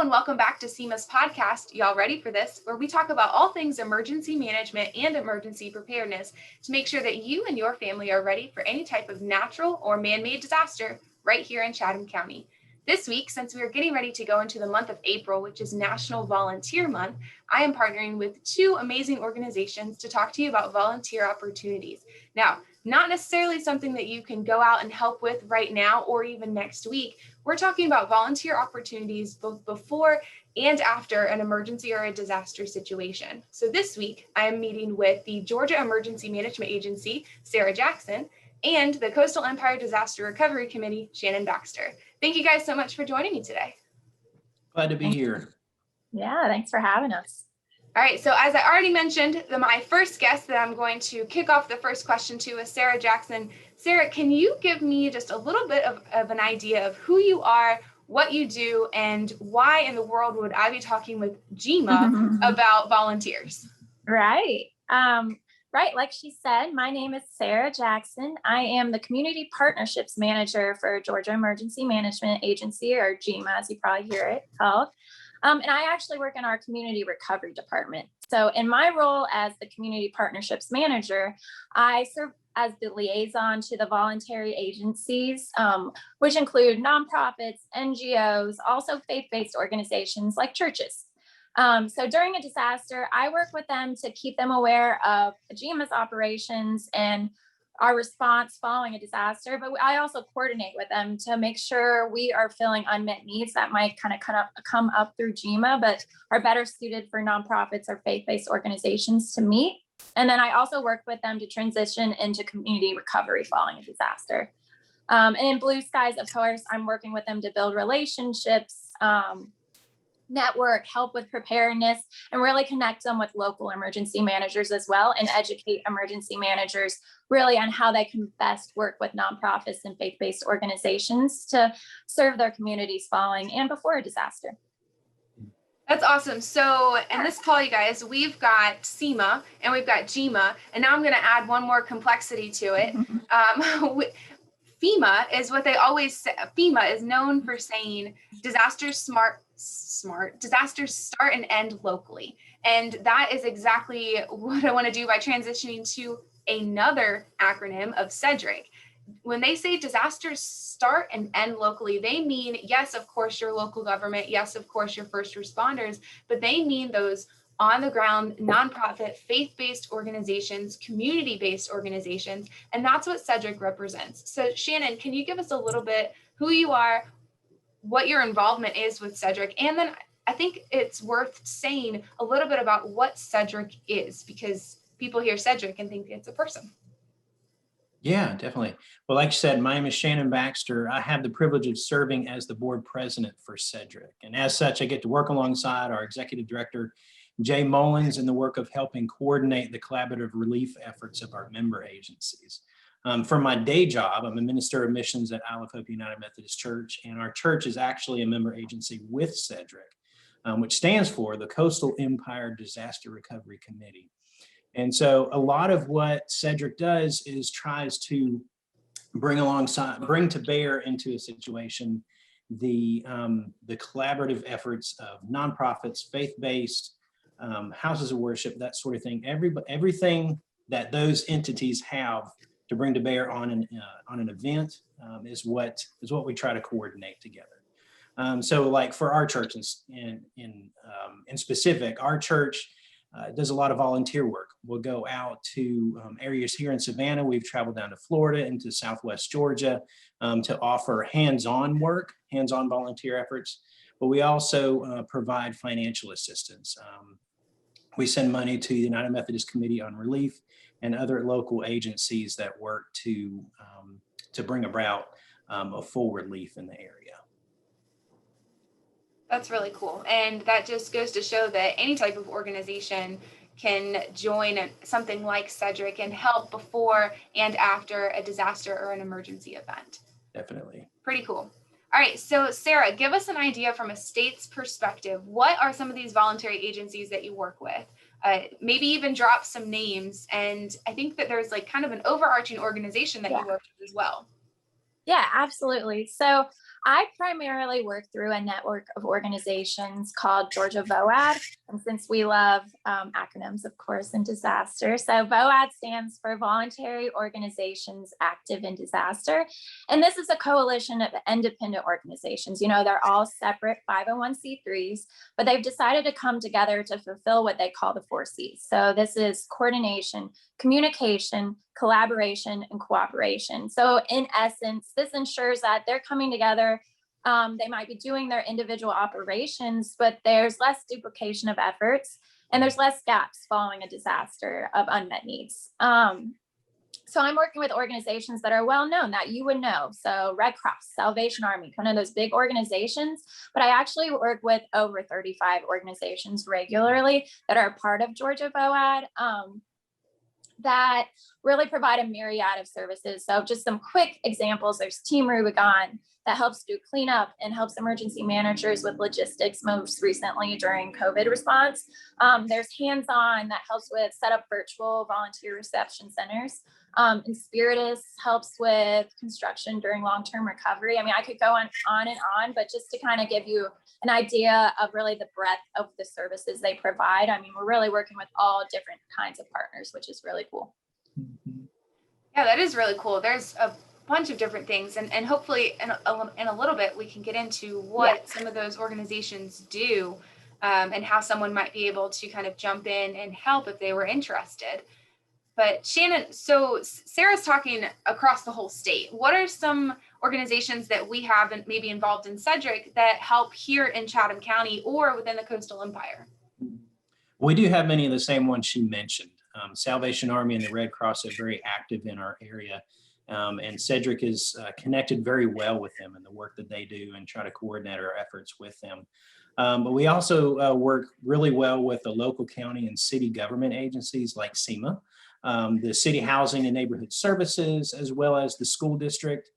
and welcome back to SEMA's podcast, Y'all Ready for This, where we talk about all things emergency management and emergency preparedness to make sure that you and your family are ready for any type of natural or man-made disaster right here in Chatham County. This week, since we are getting ready to go into the month of April, which is National Volunteer Month, I am partnering with two amazing organizations to talk to you about volunteer opportunities. Now, not necessarily something that you can go out and help with right now or even next week. We're talking about volunteer opportunities both before and after an emergency or a disaster situation. So this week, I am meeting with the Georgia Emergency Management Agency, Sarah Jackson, and the Coastal Empire Disaster Recovery Committee, Shannon Baxter. Thank you guys so much for joining me today. Glad to be here. Yeah, thanks for having us. All right, so as I already mentioned, my first guest that I'm going to kick off the first question to is Sarah Jackson. Sarah, can you give me just a little bit of an idea of who you are, what you do, and why in the world would I be talking with GEMA about volunteers? Right. Right, like she said, my name is Sarah Jackson. I am the Community Partnerships Manager for Georgia Emergency Management Agency, or GEMA, as you probably hear it called. And I actually work in our Community Recovery Department. So in my role as the Community Partnerships Manager, I serve as the liaison to the voluntary agencies, which include nonprofits, NGOs, also faith-based organizations like churches. So during a disaster, I work with them to keep them aware of GEMA's operations and our response following a disaster, but I also coordinate with them to make sure we are filling unmet needs that might kind of come up through GEMA, but are better suited for nonprofits or faith-based organizations to meet. And then I also work with them to transition into community recovery following a disaster. And in Blue Skies, of course, I'm working with them to build relationships, network, help with preparedness, and really connect them with local emergency managers as well, and educate emergency managers really on how they can best work with nonprofits and faith-based organizations to serve their communities following and before a disaster. That's awesome. So in this call, you guys, we've got SEMA and we've got GEMA, and now I'm going to add one more complexity to it. FEMA is what they always say. FEMA is known for saying disasters disasters start and end locally. And that is exactly what I want to do by transitioning to another acronym of CEDRC. When they say disasters start and end locally, they mean, yes, of course, your local government, yes, of course, your first responders, but they mean those on the ground, nonprofit, faith-based organizations, community-based organizations, and that's what CEDRC represents. So Shannon, can you give us a little bit who you are, what your involvement is with CEDRC, and then I think it's worth saying a little bit about what CEDRC is, because people hear CEDRC and think it's a person. Yeah, definitely. Well, like you said, my name is Shannon Baxter. I have the privilege of serving as the board president for CEDRC. And as such, I get to work alongside our executive director, Jay Mullins, in the work of helping coordinate the collaborative relief efforts of our member agencies. For my day job, I'm a minister of missions at Isle of Hope United Methodist Church, and our church is actually a member agency with CEDRC, which stands for the Coastal Empire Disaster Recovery Committee. And so a lot of what CEDRC does is tries to bring to bear into a situation the collaborative efforts of nonprofits, faith-based, houses of worship, that sort of thing. Everything that those entities have to bring to bear on an event is what we try to coordinate together. So, like for our church in specific, our church does a lot of volunteer work. We'll go out to areas here in Savannah. We've traveled down to Florida into Southwest Georgia to offer hands-on work, hands-on volunteer efforts. But we also provide financial assistance. We send money to the United Methodist Committee on Relief and other local agencies that work to bring about a full relief in the area. That's really cool. And that just goes to show that any type of organization can join something like CEDRC and help before and after a disaster or an emergency event. Definitely. Pretty cool. All right, so Sarah, give us an idea from a state's perspective. What are some of these voluntary agencies that you work with? Maybe even drop some names. And I think that there's like kind of an overarching organization that you work with as well. Yeah, absolutely. So I primarily work through a network of organizations called Georgia VOAD. And since we love acronyms, of course, in disaster. So VOAD stands for Voluntary Organizations Active in Disaster. And this is a coalition of independent organizations. You know, they're all separate 501c3s, but they've decided to come together to fulfill what they call the 4 C's. So this is coordination, communication, collaboration, and cooperation. So in essence, this ensures that they're coming together. They might be doing their individual operations, but there's less duplication of efforts and there's less gaps following a disaster of unmet needs. So I'm working with organizations that are well known that you would know. So Red Cross, Salvation Army, kind of those big organizations, but I actually work with over 35 organizations regularly that are part of Georgia VOAD. That really provide a myriad of services. So just some quick examples, there's Team Rubicon that helps do cleanup and helps emergency managers with logistics, most recently during COVID response. There's Hands-On that helps with set up virtual volunteer reception centers. And Spiritus helps with construction during long-term recovery. I mean, I could go on and on, but just to kind of give you an idea of really the breadth of the services they provide. I mean, we're really working with all different kinds of partners, which is really cool. Yeah, that is really cool. There's a bunch of different things, and hopefully in a little bit we can get into what some of those organizations do, and how someone might be able to kind of jump in and help if they were interested. But Shannon, so Sarah's talking across the whole state. What are some organizations that we have maybe involved in CEDRC that help here in Chatham County or within the Coastal Empire? We do have many of the same ones she mentioned. Salvation Army and the Red Cross are very active in our area. And CEDRC is connected very well with them in the work that they do and try to coordinate our efforts with them. But we also work really well with the local county and city government agencies like SEMA, the City Housing and Neighborhood Services, as well as the school district.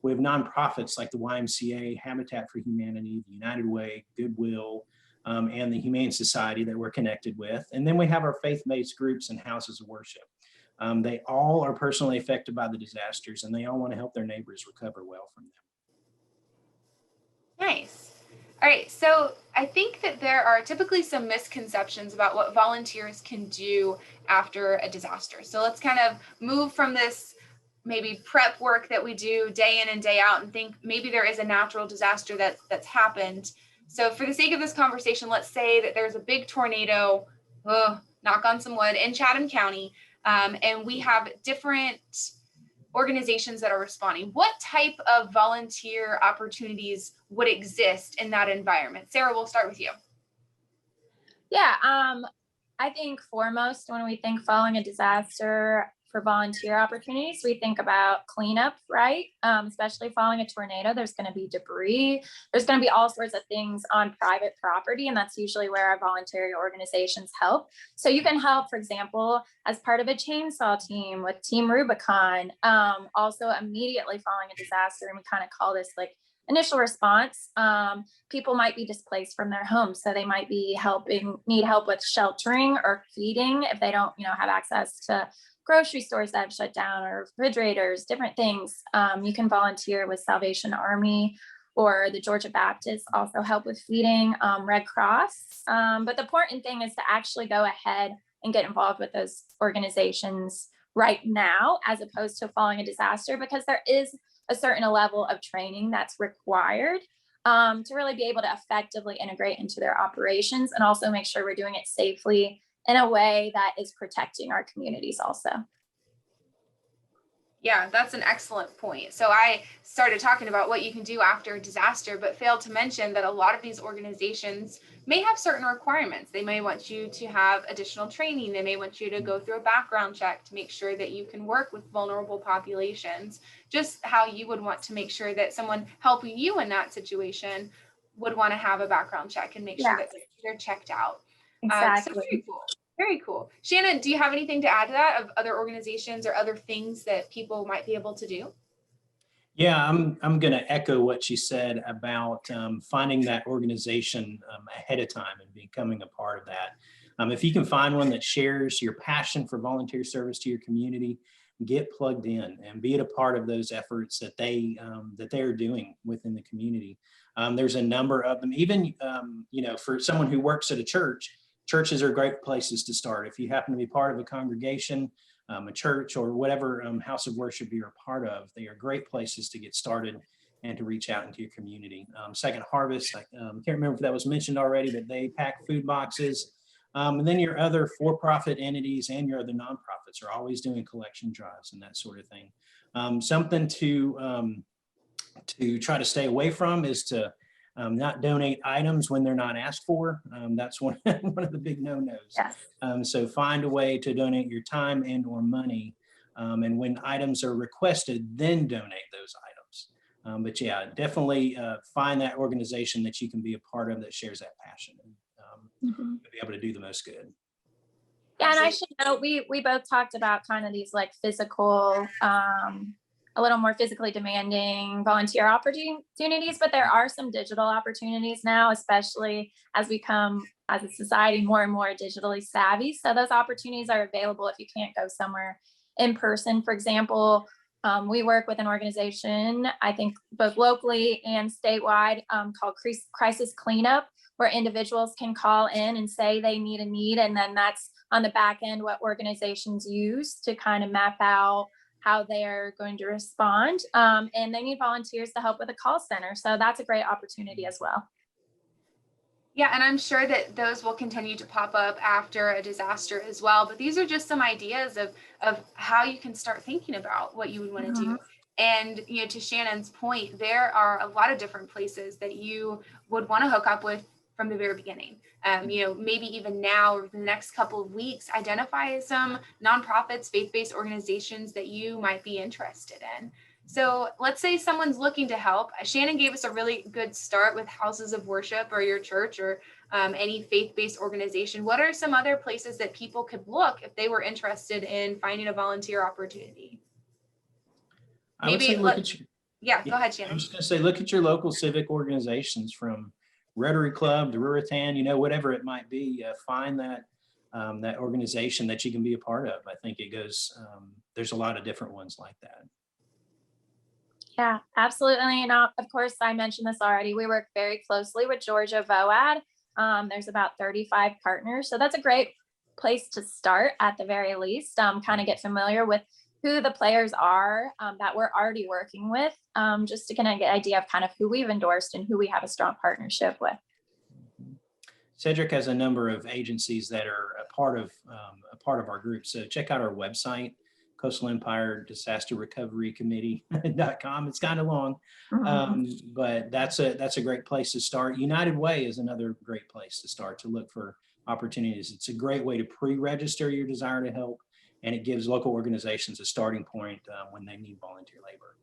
We have nonprofits like the YMCA, Habitat for Humanity, the United Way, Goodwill, and the Humane Society that we're connected with. And then we have our faith-based groups and houses of worship. They all are personally affected by the disasters, and they all want to help their neighbors recover well from them. Nice. All right, so I think that there are typically some misconceptions about what volunteers can do after a disaster. So let's kind of move from this maybe prep work that we do day in and day out and think maybe there is a natural disaster that's happened. So for the sake of this conversation, let's say that there's a big tornado, knock on some wood, in Chatham County, and we have different organizations that are responding. What type of volunteer opportunities would exist in that environment? Sarah, we'll start with you. Yeah, I think foremost, when we think following a disaster for volunteer opportunities, we think about cleanup, right? Especially following a tornado, there's going to be debris. There's going to be all sorts of things on private property, and that's usually where our voluntary organizations help. So you can help, for example, as part of a chainsaw team with Team Rubicon, also immediately following a disaster, and we kind of call this like initial response. People might be displaced from their homes, so they might be need help with sheltering or feeding if they don't, have access to grocery stores that have shut down or refrigerators, different things. You can volunteer with Salvation Army, or the Georgia Baptist also help with feeding, Red Cross. But the important thing is to actually go ahead and get involved with those organizations right now, as opposed to following a disaster, because there is a certain level of training that's required to really be able to effectively integrate into their operations, and also make sure we're doing it safely in a way that is protecting our communities also. Yeah, that's an excellent point. So I started talking about what you can do after a disaster, but failed to mention that a lot of these organizations may have certain requirements. They may want you to have additional training. They may want you to go through a background check to make sure that you can work with vulnerable populations, just how you would want to make sure that someone helping you in that situation would want to have a background check and make sure that they're checked out. Exactly. So very cool. Very cool. Shannon, do you have anything to add to that, of other organizations or other things that people might be able to do? Yeah, I'm going to echo what she said about finding that organization ahead of time and becoming a part of that. If you can find one that shares your passion for volunteer service to your community, get plugged in and be a part of those efforts that they are doing within the community. There's a number of them, even, for someone who works at a church, churches are great places to start. If you happen to be part of a congregation, a church, or whatever house of worship you're a part of, they are great places to get started and to reach out into your community. Second Harvest, I can't remember if that was mentioned already, but they pack food boxes. And then your other for-profit entities and your other nonprofits are always doing collection drives and that sort of thing. Something to try to stay away from is to not donate items when they're not asked for. That's one of the big no-nos. Yes. So find a way to donate your time and or money. And when items are requested, then donate those items. But yeah, definitely find that organization that you can be a part of that shares that passion and Mm-hmm. be able to do the most good. Yeah, and I should note, we both talked about kind of these like physical, a little more physically demanding volunteer opportunities, but there are some digital opportunities now, especially as we come as a society more and more digitally savvy. So those opportunities are available if you can't go somewhere in person. For example, we work with an organization, I think both locally and statewide, called Crisis Cleanup, where individuals can call in and say they need a need. And then that's on the back end what organizations use to kind of map out how they're going to respond. And they need volunteers to help with a call center. So that's a great opportunity as well. Yeah, and I'm sure that those will continue to pop up after a disaster as well. But these are just some ideas of how you can start thinking about what you would want to do. And, to Shannon's point, there are a lot of different places that you would want to hook up with from the very beginning. Maybe even now or the next couple of weeks, identify some nonprofits, faith-based organizations that you might be interested in. So let's say someone's looking to help. Shannon gave us a really good start with houses of worship or your church or any faith-based organization. What are some other places that people could look if they were interested in finding a volunteer opportunity? Maybe go ahead, Shannon. I was going to say, look at your local civic organizations, from Rotary Club to Ruritan, whatever it might be. Find that organization that you can be a part of. I think it goes. There's a lot of different ones like that. Yeah, absolutely. And of course, I mentioned this already. We work very closely with Georgia VOAD. There's about 35 partners. So that's a great place to start at the very least. Kind of get familiar with who the players are that we're already working with, just to kind of get an idea of kind of who we've endorsed and who we have a strong partnership with. CEDRC has a number of agencies that are a part of our group. So check out our website, Coastal Empire Disaster Recovery Committee.com. It's kind of long, but that's a great place to start. United Way is another great place to start to look for opportunities. It's a great way to pre-register your desire to help, and it gives local organizations a starting point when they need volunteer labor.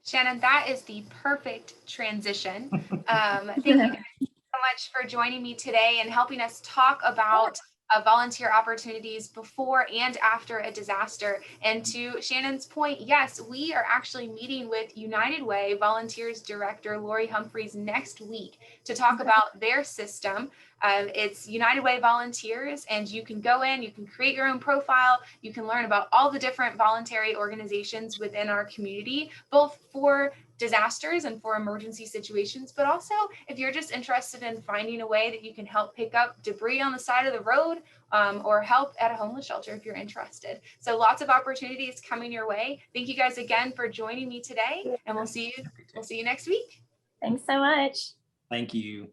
Shannon, that is the perfect transition. Thank you guys so much for joining me today and helping us talk about volunteer opportunities before and after a disaster. And to Shannon's point, yes, we are actually meeting with United Way Volunteers Director Lori Humphreys next week to talk about their system. It's United Way Volunteers, and you can go in, you can create your own profile, you can learn about all the different voluntary organizations within our community, both for disasters and for emergency situations, but also if you're just interested in finding a way that you can help pick up debris on the side of the road, or help at a homeless shelter if you're interested. So lots of opportunities coming your way. Thank you guys again for joining me today, and we'll see you next week. Thanks so much. Thank you.